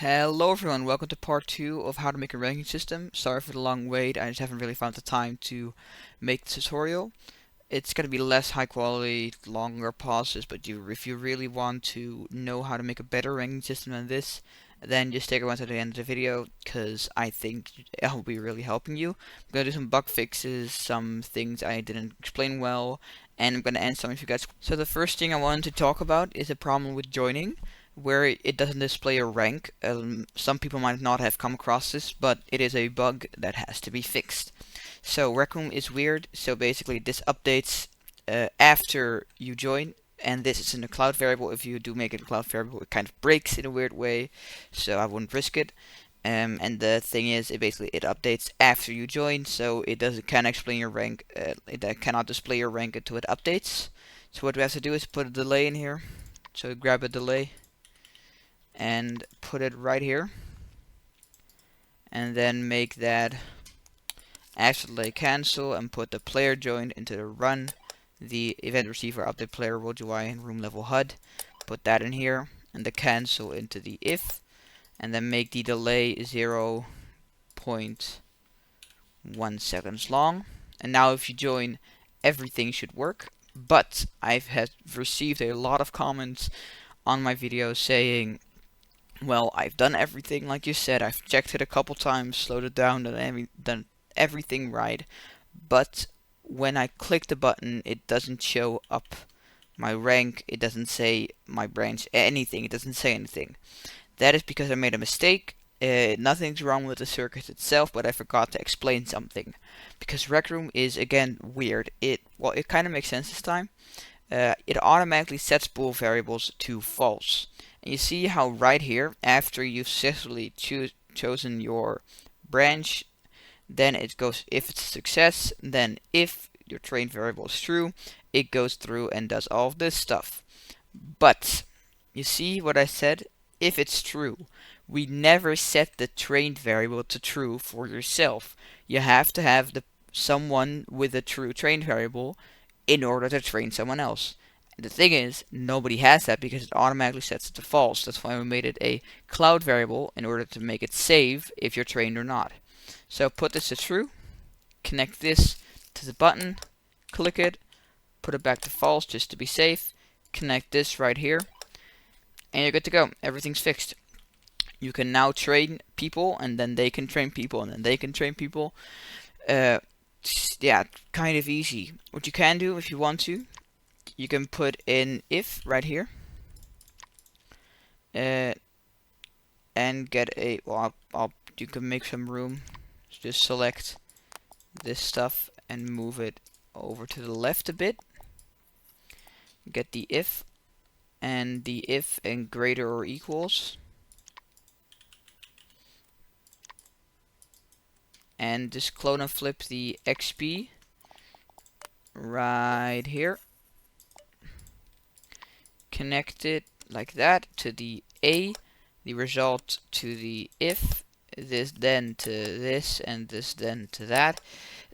Hello everyone, welcome to part 2 of how to make a ranking system. Sorry for the long wait, I just haven't really found the time to make the tutorial. It's going to be less high quality, longer pauses, but if you really want to know how to make a better ranking system than this, then just stick around to the end of the video, because I think I'll be really helping you. I'm going to do some bug fixes, some things I didn't explain well, and I'm going to answer some of you guys. So the first thing I wanted to talk about is a problem with joining, where it doesn't display a rank. Some people might not have come across this, but it is a bug that has to be fixed. So Rec Room is weird, so basically this updates after you join, and this is in a cloud variable. If you do make it a cloud variable, it kind of breaks in a weird way, so I wouldn't risk it. And the thing is, it updates after you join, so can't explain your rank. It cannot display your rank until it updates. So what we have to do is put a delay in here. So grab a delay and put it right here, and then make that after delay cancel, and put the player joined into the run the event receiver update player world UI and room level HUD. Put that in here, and the cancel into the if, and then make the delay 0.1 seconds long. And now if you join, everything should work. But I've received a lot of comments on my video saying, well, I've done everything like you said, I've checked it a couple times, slowed it down, done everything right, but when I click the button, it doesn't show up my rank, it doesn't say my branch, anything, it doesn't say anything. That is because I made a mistake. Nothing's wrong with the circuit itself, but I forgot to explain something. Because Rec Room is, again, weird. It kind of makes sense this time. It automatically sets bool variables to false. And you see how right here, after you've successfully chosen your branch, then it goes, if it's a success, then if your trained variable is true, it goes through and does all of this stuff. But, you see what I said? If it's true, we never set the trained variable to true for yourself. You have to have someone with a true trained variable in order to train someone else. The thing is, nobody has that because it automatically sets it to false. That's why we made it a cloud variable in order to make it save if you're trained or not. So put this to true, connect this to the button, click it, put it back to false just to be safe, connect this right here, and you're good to go. Everything's fixed. You can now train people, and then they can train people, and then they can train people. Yeah, kind of easy. What you can do if you want to, you can put in if right here, and get a, you can make some room. Just select this stuff and move it over to the left a bit. Get the if, and the if and greater or equals. And just clone and flip the XP right here. Connect it like that to the A, the result to the if, this then to this, and this then to that.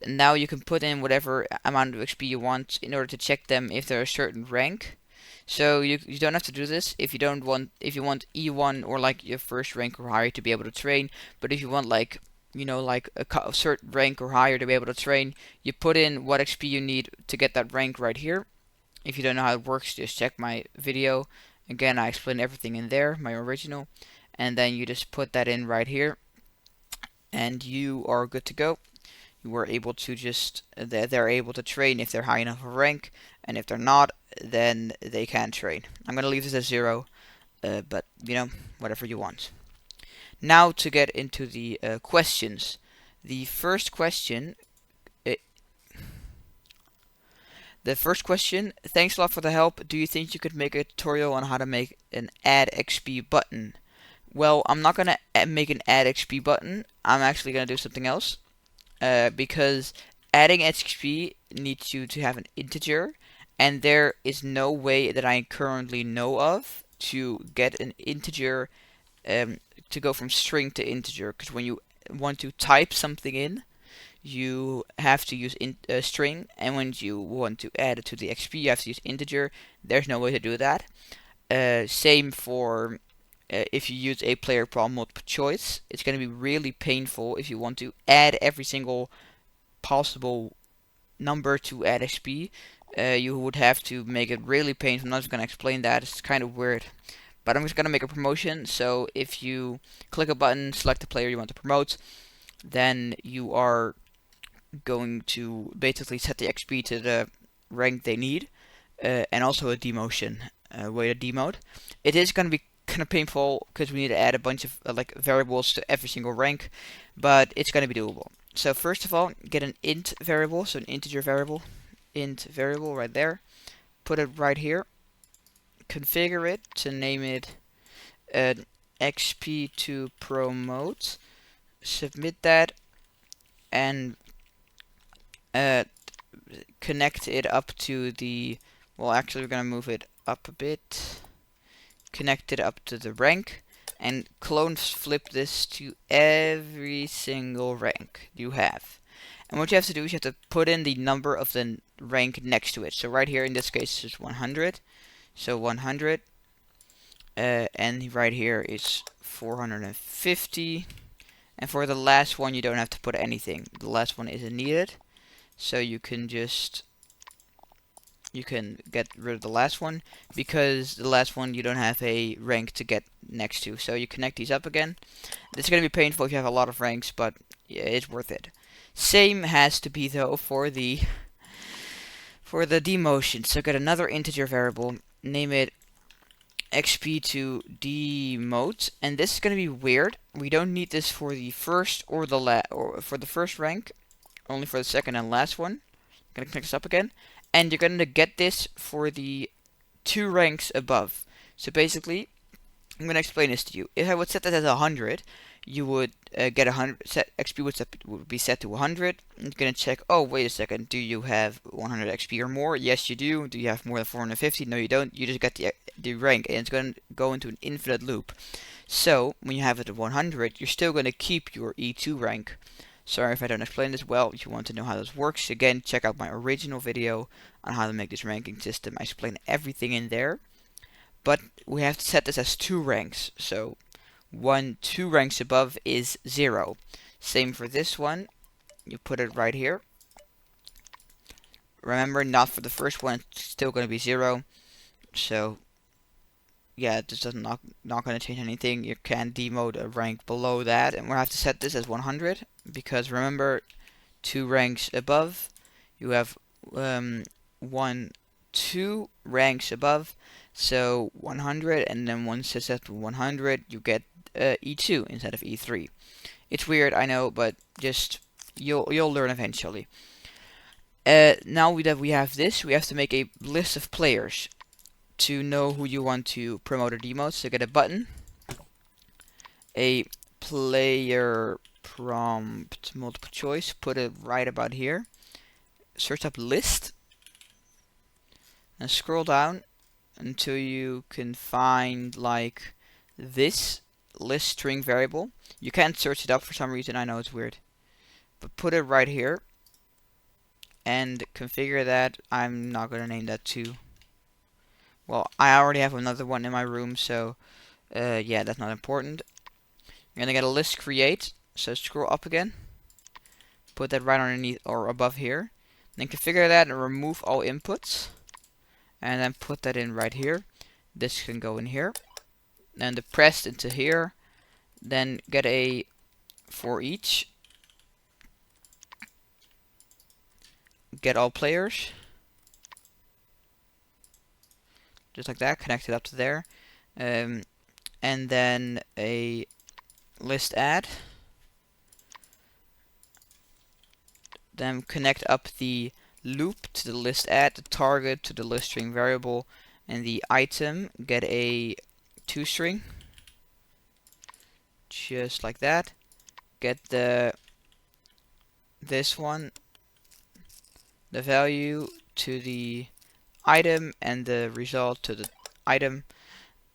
And now you can put in whatever amount of XP you want in order to check them if they're a certain rank. So you don't have to do this if you want E1 or like your first rank or higher to be able to train. But if you want like, you know, like a certain rank or higher to be able to train, you put in what XP you need to get that rank right here. If you don't know how it works, just check my video. Again, I explain everything in there, my original. And then you just put that in right here, and you are good to go. You are able to just, they're able to train if they're high enough of rank, and if they're not, then they can't train. I'm going to leave this as 0, but, you know, whatever you want. Now to get into the questions. The first question, thanks a lot for the help. Do you think you could make a tutorial on how to make an add XP button? Well, I'm not going to make an add XP button. I'm actually going to do something else. Because adding XP needs you to have an integer, and there is no way that I currently know of to get an integer to go from string to integer. Because when you want to type something in, you have to use string, and when you want to add it to the XP, you have to use integer. There's no way to do that. Same for if you use a player prompt multiple choice, it's going to be really painful if you want to add every single possible number to add XP. You would have to make it really painful. I'm not just going to explain that. It's kind of weird. But I'm just going to make a promotion. So if you click a button, select the player you want to promote, then you are going to basically set the XP to the rank they need. And also a demotion way to demote. It is going to be kind of painful because we need to add a bunch of like variables to every single rank, but it's going to be doable. So first of all, get an int variable, so an integer variable, int variable right there. Put it right here. Configure it to name it XP to promote. Submit that and connect it up to the. Well, actually, we're gonna move it up a bit. Connect it up to the rank and clone flip this to every single rank you have. And what you have to do is you have to put in the number of the rank next to it. So right here in this case is 100. So 100. And right here is 450. And for the last one you don't have to put anything. The last one isn't needed. So you can just get rid of the last one, because the last one you don't have a rank to get next to. So you connect these up again. This is going to be painful if you have a lot of ranks, but yeah, it's worth it. Same has to be though for the demotion. So get another integer variable, name it XP to demote, and this is going to be weird. We don't need this for the first or for the first rank, only for the second and last one. I'm going to connect this up again. And you're going to get this for the 2 ranks above. So basically, I'm going to explain this to you. If I would set that as 100, you would get 100. XP would be set to 100. It's going to check. Oh, wait a second. Do you have 100 XP or more? Yes, you do. Do you have more than 450? No, you don't. You just got the rank, and it's going to go into an infinite loop. So when you have it at 100, you're still going to keep your E2 rank. Sorry if I don't explain this well. If you want to know how this works, again, check out my original video on how to make this ranking system. I explain everything in there. But we have to set this as 2 ranks. So 2 ranks above is 0. Same for this one. You put it right here. Remember, not for the first one, it's still going to be 0. So yeah, this doesn't not going to change anything. You can demote a rank below that, and we'll have to set this as 100, because remember, 2 ranks above, you have 2 ranks above, so 100, and then once it's set to 100, you get E2 instead of E3. It's weird, I know, but just you'll learn eventually. Now that we have this, we have to make a list of players to know who you want to promote or demote. So get a button, a player prompt multiple choice, put it right about here, search up list, and scroll down until you can find like this list string variable. You can't search it up for some reason, I know it's weird, but put it right here and configure that. I'm not going to name that 2. Well, I already have another one in my room, so yeah, that's not important. You're gonna get a list create, so scroll up again, put that right underneath or above here, then configure that and remove all inputs, and then put that in right here. This can go in here, then the pressed into here, then get a for each, get all players, just like that, connect it up to there, and then a list add, then connect up the loop to the list add, the target to the list string variable, and the item, get a toString, just like that. Get this one, the value to the item, and the result to the item,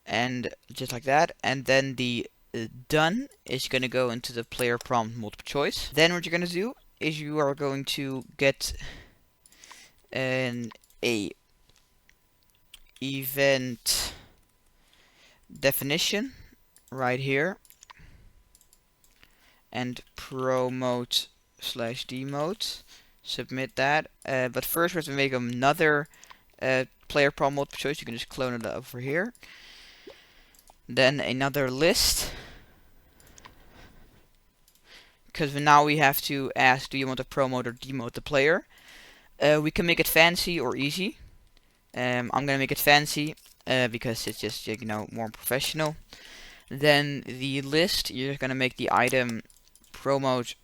and just like that. And then the done is going to go into the player prompt multiple choice. Then what you're going to do is you are going to get a event definition, right here and promote slash demote. Submit that. But first we have to make another player prom multiple choice. You can just clone it over here. Then another list. Because now we have to ask, do you want to promote or demote the player? We can make it fancy or easy. I'm gonna make it fancy because it's just, you know, more professional. Then the list, you're gonna make the item promote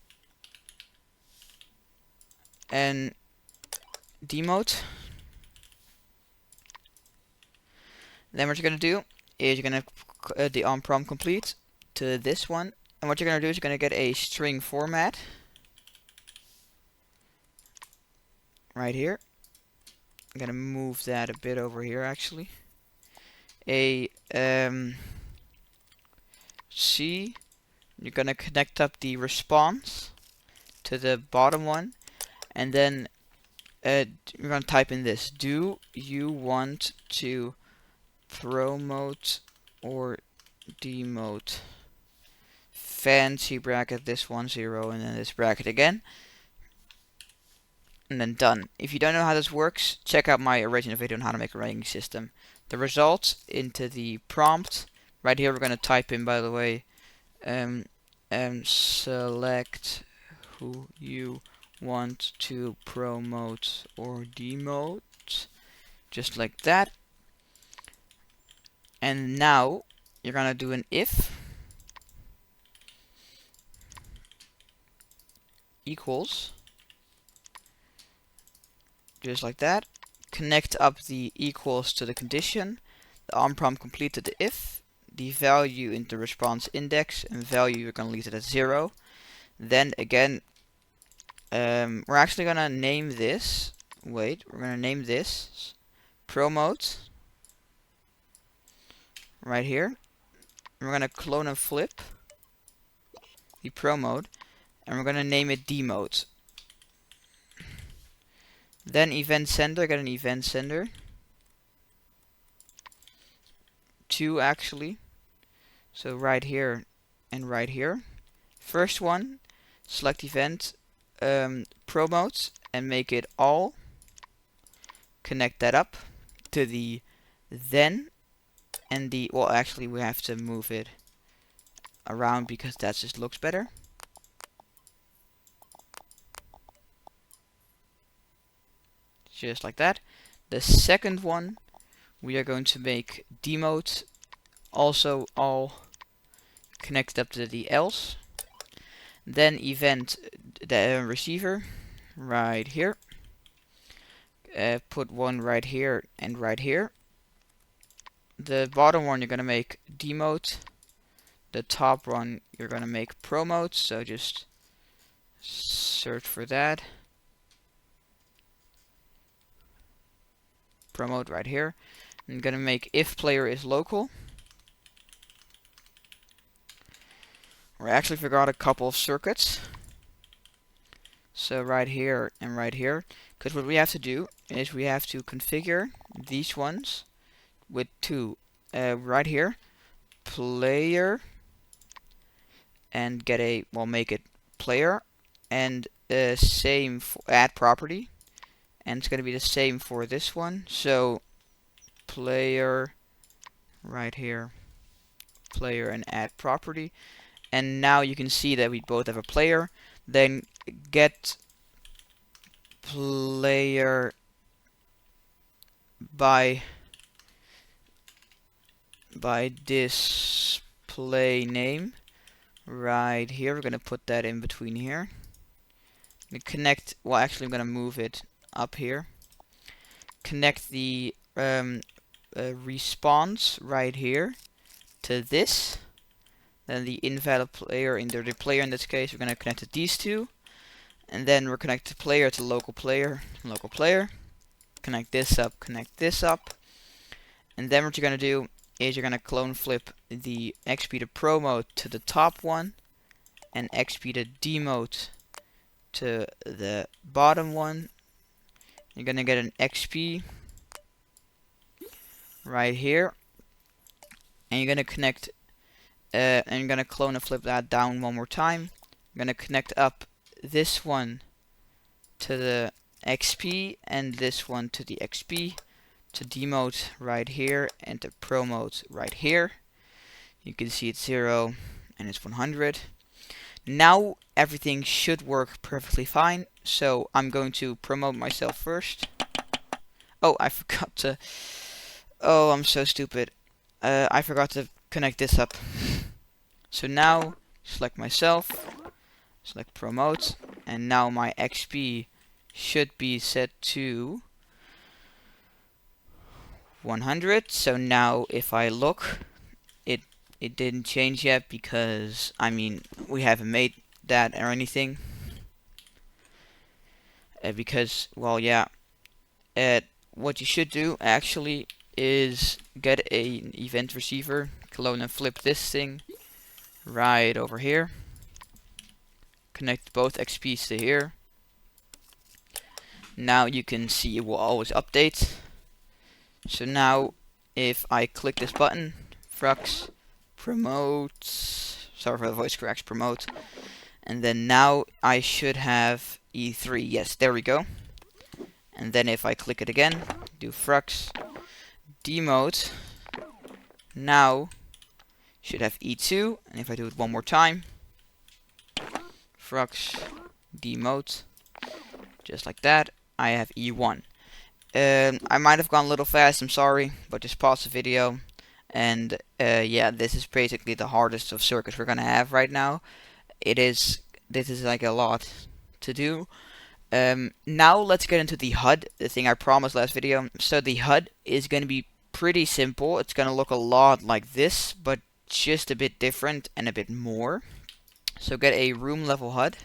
and demote. Then what you're gonna do is you're gonna the on-prom complete to this one, and what you're gonna do is you're gonna get a string format right here. I'm gonna move that a bit over here actually. A C. You're gonna connect up the response to the bottom one, and then you're gonna type in this: do you want to promote or demote? Fancy bracket, this 1 0, and then this bracket again, and then done. If you don't know how this works, check out my original video on how to make a ranking system. The results into the prompt right here, we're gonna type in, by the way, select who you want to promote or demote, just like that. And now you're gonna do an if equals, just like that. Connect up the equals to the condition, the on-prom complete to the if, the value into response index, and value you're gonna leave it at 0. Then again, we're actually gonna name this. Wait, we're gonna name this promote right here. We're gonna clone and flip the promote, and we're gonna name it demote. Then event sender, get an event sender. 2 actually. So right here and right here. First one, select event promote and make it all. Connect that up to the then and the, well actually we have to move it around because that just looks better. Just like that. The second one we are going to make demote also all connected up to the else. Then event the receiver right here. Put one right here and right here. The bottom one you're gonna make demote. The top one you're gonna make promote. So just search for that. Promote right here. I'm gonna make if player is local. We actually forgot a couple of circuits. So right here and right here. Because what we have to do is we have to configure these ones with 2. Right here, player, and get a, well, make it player, and same for add property, and it's going to be the same for this one. So player right here, player, and add property. And now you can see that we both have a player. Then get player by display name right here. We're gonna put that in between here. We connect, well actually I'm gonna move it up here. Connect the response right here to this. Then the invalid player, the player in this case, we're gonna connect to these two. And then we're connected player to local player, Connect this up, and then what you're gonna do is you're gonna clone flip the XP to promote to the top one, and XP to demote to the bottom one. You're gonna get an XP right here, and you're gonna connect and I'm gonna clone and flip that down one more time. I'm gonna connect up this one to the XP and this one to the XP, to demote right here and to promote right here. You can see it's 0 and it's 100. Now everything should work perfectly fine, so I'm going to promote myself first. Oh, I forgot to... Oh, I'm so stupid. I forgot to connect this up. So now, select myself, select promote, and now my XP should be set to 100. So now if I look, it didn't change yet because, I mean, we haven't made that or anything. Because, well, yeah, what you should do actually is get an event receiver, clone and flip this thing right over here, connect both XPs to here. Now you can see it will always update. So now if I click this button, Frux, promote, sorry for the voice cracks, promote, and then now I should have E3. Yes, there we go. And then if I click it again, do Frux, demote, now should have E2. And if I do it one more time, Frux, demote, just like that, I have E1. I might have gone a little fast, I'm sorry, but just pause the video. And yeah, this is basically the hardest of circuits we're gonna have right now. This is like a lot to do. Now let's get into the HUD, the thing I promised last video. So the HUD is gonna be pretty simple. It's gonna look a lot like this, but just a bit different and a bit more. So get a room level HUD.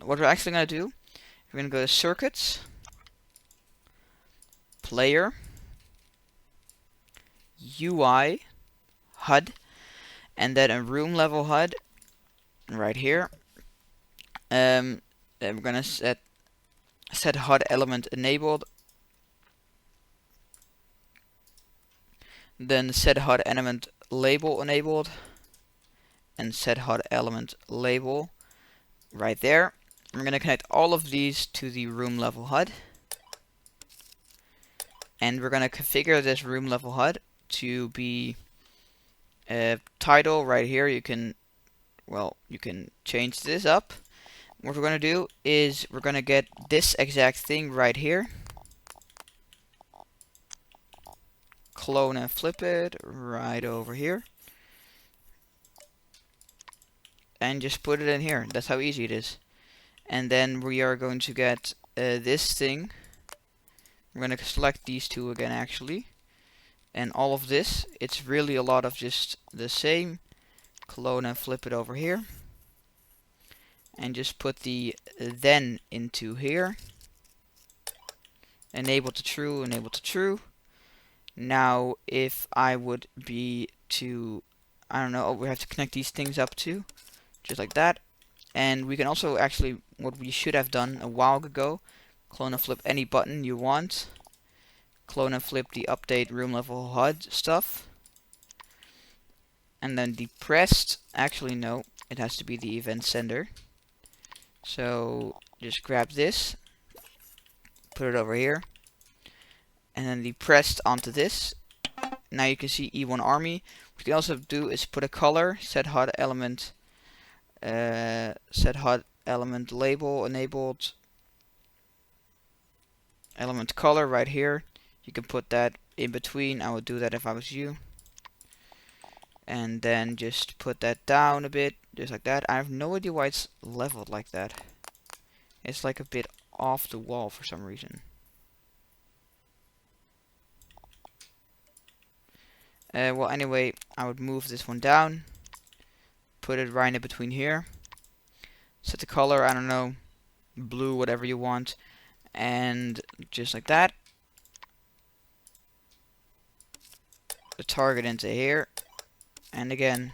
What we're actually gonna do, we're gonna go to circuits, player, UI, HUD, and then a room level HUD right here. Then we're gonna set HUD element enabled. Then set HUD element label enabled, and set HUD element label right there. We're gonna connect all of these to the room level HUD, and we're gonna configure this room level HUD to be title right here. You can change this up. What we're gonna do is we're gonna get this exact thing right here, clone and flip it right over here, and just put it in here. That's how easy it is. And then we are going to get this thing. We're going to select these two again actually. And all of this, it's really a lot of just the same. Clone and flip it over here. And just put the then into here. Enable to true, enable to true. Now if I would be to, I don't know, we have to connect these things up too. Just like that. And we can also actually, what we should have done a while ago, clone and flip any button you want. Clone and flip the update room level HUD stuff. And then depressed, actually no, it has to be the event sender. So just grab this, put it over here, and then depressed onto this. Now you can see E1 army. What you can also do is put a color, set HUD element label enabled, element color right here. You can put that in between. I would do that if I was you. And then just put that down a bit, just like that. I have no idea why it's leveled like that. It's like a bit off the wall for some reason. Well, anyway, I would move this one down, put it right in between here, set the color, I don't know, blue, whatever you want, and just like that. The target into here, and again,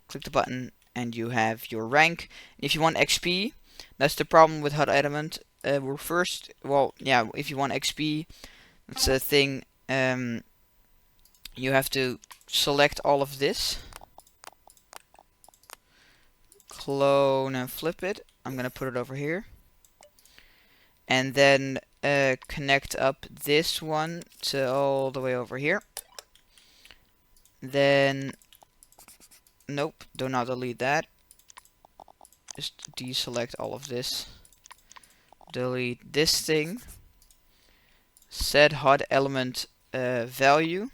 click the button, and you have your rank. If you want XP, that's the problem with HUD element. If you want XP, that's a thing. You have to select all of this, clone and flip it. I'm gonna put it over here, and then connect up this one to all the way over here. Then, nope, do not delete that. Just deselect all of this. Delete this thing. Set HUD element value.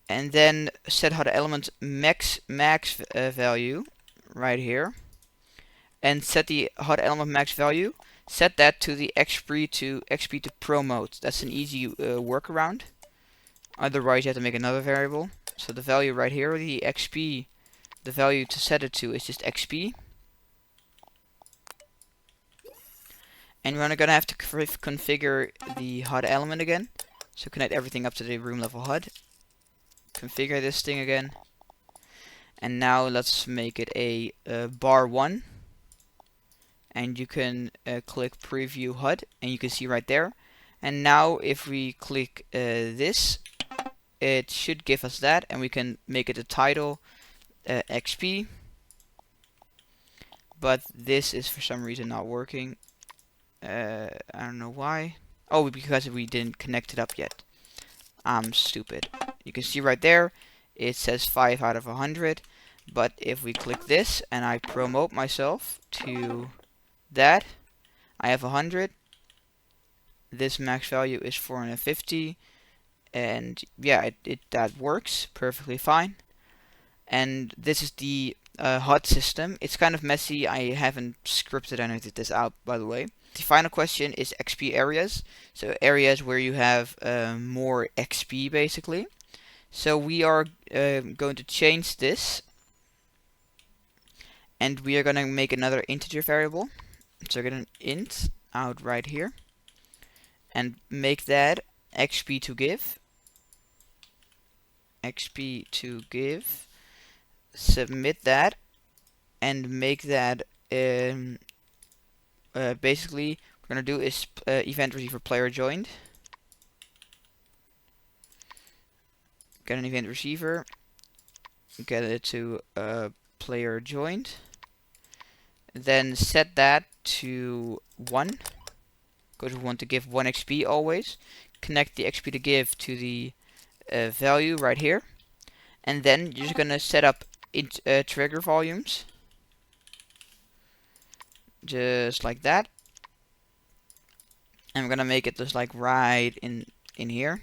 And then set HUD element max value right here. And set the HUD element max value. Set that to the XP to Pro mode. That's an easy workaround. Otherwise, you have to make another variable. So the value right here, the XP, the value to set it to is just XP. And we're gonna have to configure the HUD element again. So connect everything up to the room level HUD. Configure this thing again. And now let's make it a bar 1. And you can click preview HUD, and you can see right there. And now if we click this, it should give us that, and we can make it a title XP. But this is for some reason not working. I don't know why. Oh, because we didn't connect it up yet. I'm stupid. You can see right there, it says 5 out of 100. But if we click this and I promote myself to that, I have 100. This max value is 450. And yeah, that works perfectly fine. And this is the HUD system. It's kind of messy. I haven't scripted and edited this out, by the way. The final question is XP areas. So areas where you have more XP, basically. So we are going to change this. And we are going to make another integer variable. So we're going to int out right here. And make that XP to give. XP to give. Submit that. And make that basically what we're going to do is event receiver player joined. Get an event receiver. Get it to player joined. Then set that to 1. Because we want to give 1 XP always. Connect the XP to give to the value right here. And then you're just going to set up trigger volumes. Just like that. And we're going to make it just like right in here.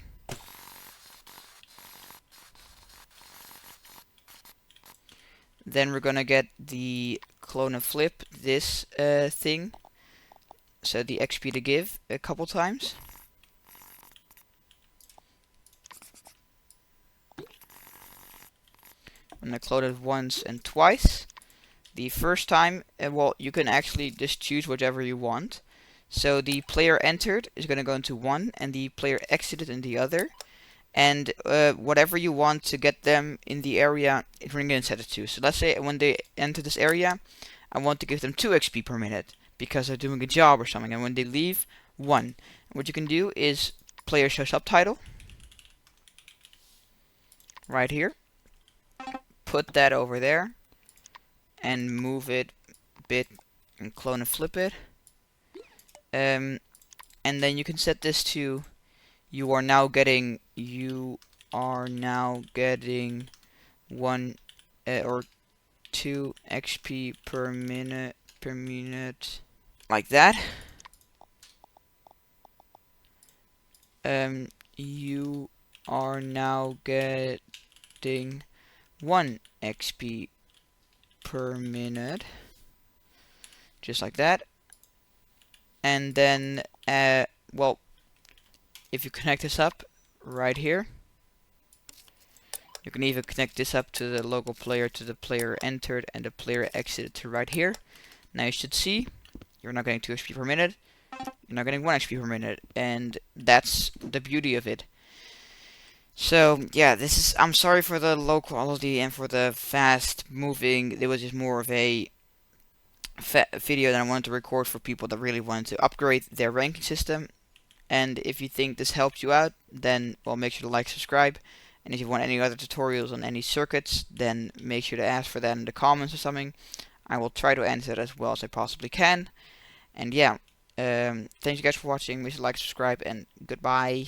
Then we're going to get the clone and flip this thing. So the XP to give a couple times. I'm going to clone it once and twice. The first time, well, you can actually just choose whatever you want. So the player entered is going to go into one, and the player exited in the other. And whatever you want to get them in the area, we're going to set it to. So let's say when they enter this area, I want to give them 2 XP per minute because they're doing a job or something. And when they leave, 1. And what you can do is player show subtitle right here. Put that over there and move it a bit and clone and flip it. And then you can set this to you are now getting 1 or 2 XP per minute like that. You are now getting 1 XP per minute, just like that. And then well, if you connect this up right here, you can even connect this up to the local player, to the player entered and the player exited to right here. Now you should see you're not getting 2 XP per minute, you're not getting 1 XP per minute, and that's the beauty of it. So yeah, this is, I'm sorry for the low quality and for the fast moving. It was just more of a video that I wanted to record for people that really wanted to upgrade their ranking system. And if you think this helped you out, then well, make sure to like, subscribe. And if you want any other tutorials on any circuits, then make sure to ask for that in the comments or something. I will try to answer it as well as I possibly can. And yeah, thanks you guys for watching. Make sure to like, subscribe, and goodbye.